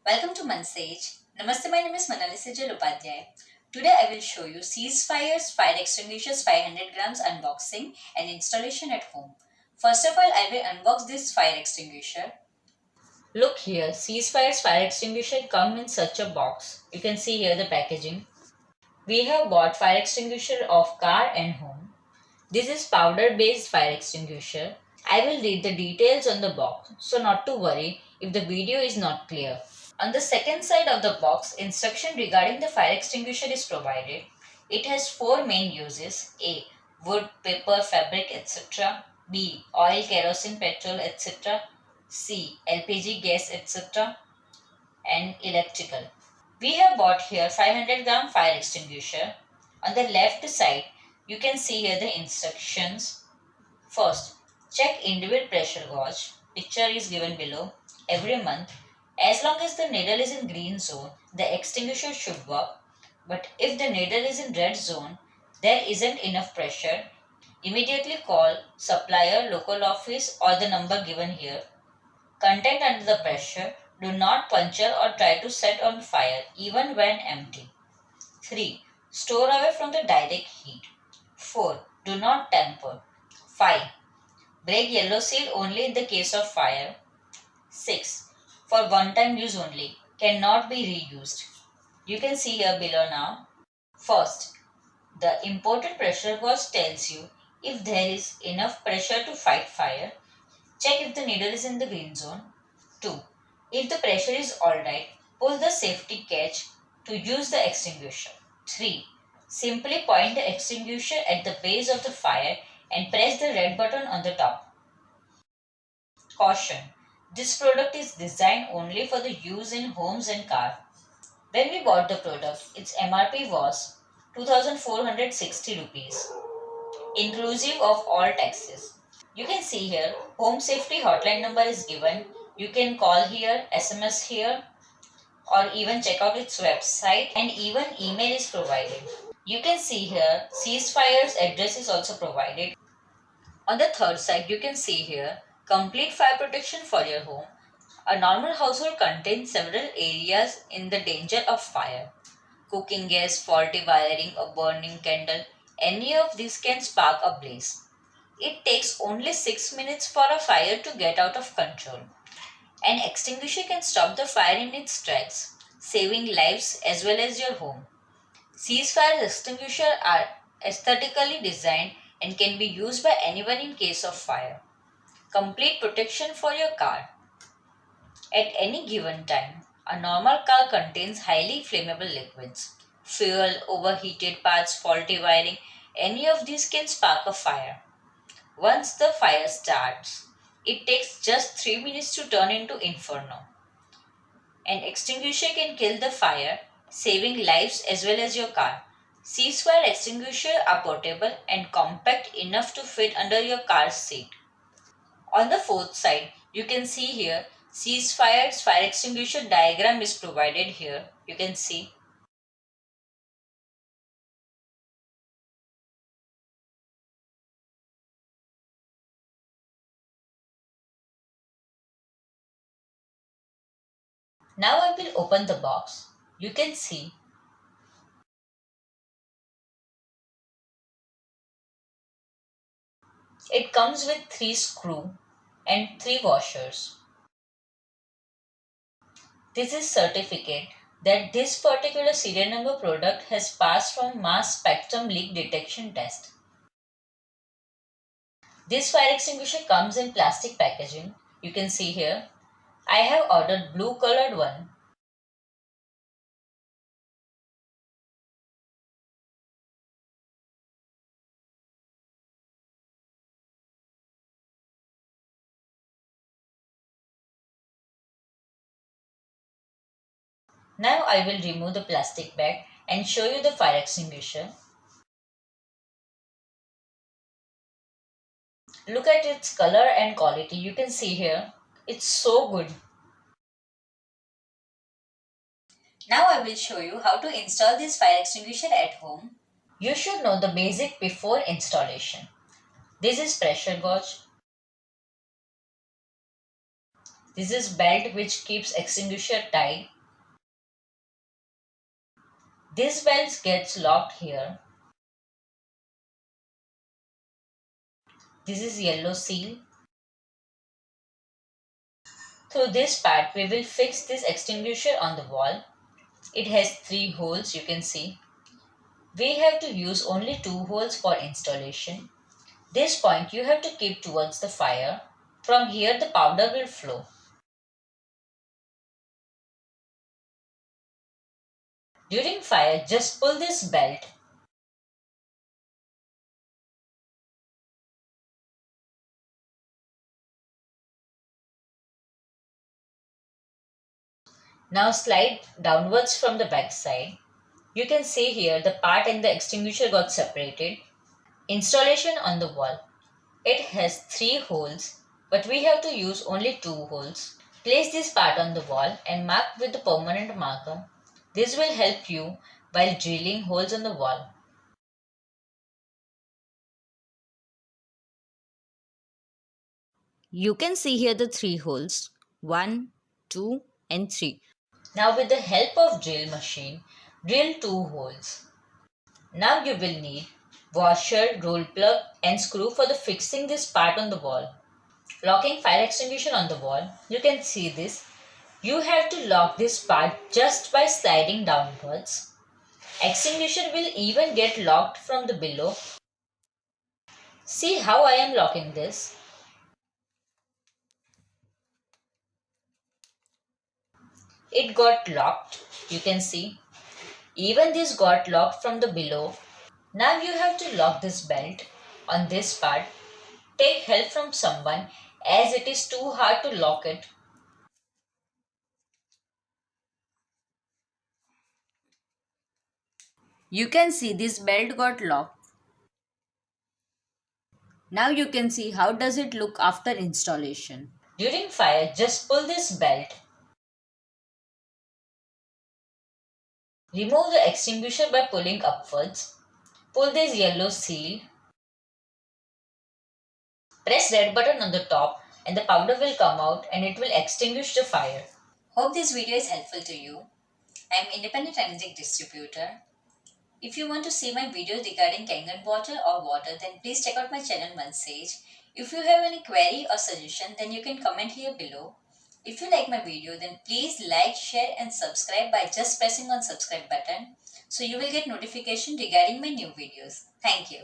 Welcome to Mansej. Namaste, my name is Manali Sejal Upadhyay. Today I will show you CeaseFire's fire extinguishers 500 grams unboxing and installation at home. First of all, I will unbox this fire extinguisher. Look here, CeaseFire's fire extinguisher comes in such a box. You can see here the packaging. We have bought fire extinguisher of car and home. This is powder based fire extinguisher. I will read the details on the box, so not to worry if the video is not clear. On the second side of the box, instruction regarding the fire extinguisher is provided. It has four main uses: A. Wood, paper, fabric, etc. B. Oil, kerosene, petrol, etc. C. LPG, gas, etc. And electrical. We have bought here 500-gram fire extinguisher. On the left side, you can see here the instructions. First, check individual pressure gauge. Picture is given below. Every month, as long as the needle is in green zone, the extinguisher should work. But if the needle is in red zone, there isn't enough pressure. Immediately call supplier, local office or the number given here. Content under the pressure. Do not puncture or try to set on fire even when empty. 3. Store away from the direct heat. 4. Do not tamper. 5. Break yellow seal only in the case of fire. 6. For one-time use only. Cannot be reused. You can see here below now. First, the imported pressure gauge tells you if there is enough pressure to fight fire. Check if the needle is in the green zone. 2. If the pressure is alright, pull the safety catch to use the extinguisher. 3. Simply point the extinguisher at the base of the fire and press the red button on the top. Caution: this product is designed only for the use in homes and cars. When we bought the product, its MRP was 2460 rupees, inclusive of all taxes. You can see here, home safety hotline number is given. You can call here, SMS here, or even check out its website, and even email is provided. You can see here, CeaseFire's address is also provided. On the third side, you can see here, complete fire protection for your home. A normal household contains several areas in the danger of fire. Cooking gas, faulty wiring, a burning candle, any of these can spark a blaze. It takes only 6 minutes for a fire to get out of control. An extinguisher can stop the fire in its tracks, saving lives as well as your home. CeaseFire extinguishers are aesthetically designed and can be used by anyone in case of fire. Complete protection for your car. At any given time, a normal car contains highly flammable liquids. Fuel, overheated parts, faulty wiring, any of these can spark a fire. Once the fire starts, it takes just 3 minutes to turn into inferno. An extinguisher can kill the fire, saving lives as well as your car. CeaseFire extinguishers are portable and compact enough to fit under your car's seat. On the fourth side, you can see here, CeaseFire's fire extinguisher diagram is provided here. You can see. Now I will open the box. You can see it comes with 3 screws and 3 washers. This is certificate that this particular serial number product has passed from mass spectrum leak detection test. This fire extinguisher comes in plastic packaging. You can see here. I have ordered blue colored one. Now I will remove the plastic bag and show you the fire extinguisher. Look at its color and quality. You can see here. It's so good. Now I will show you how to install this fire extinguisher at home. You should know the basic before installation. This is pressure gauge. This is belt which keeps extinguisher tight. This belt gets locked here. This is yellow seal. Through this part, we will fix this extinguisher on the wall. It has 3 holes, you can see. We have to use only 2 holes for installation. This point you have to keep towards the fire. From here the powder will flow. During fire, just pull this belt. Now slide downwards from the back side. You can see here the part and the extinguisher got separated. Installation on the wall. It has 3 holes, but we have to use only 2 holes. Place this part on the wall and mark with the permanent marker. This will help you while drilling holes on the wall. You can see here the 3 holes, 1, 2 and 3. Now with the help of drill machine, drill 2 holes. Now you will need washer, roll plug and screw for the fixing this part on the wall. Locking fire extinguisher on the wall, you can see this. You have to lock this part just by sliding downwards. Extinguisher will even get locked from the below. See how I am locking this. It got locked, you can see. Even this got locked from the below. Now you have to lock this belt on this part. Take help from someone as it is too hard to lock it. You can see this belt got locked. Now you can see how does it look after installation. During fire, just pull this belt. Remove the extinguisher by pulling upwards. Pull this yellow seal. Press red button on the top and the powder will come out and it will extinguish the fire. Hope this video is helpful to you. I am independent energy distributor. If you want to see my videos regarding kangen water or water, then please check out my channel Mansej. If you have any query or suggestion, then you can comment here below. If you like my video, then please like, share and subscribe by just pressing on subscribe button. So you will get notification regarding my new videos. Thank you.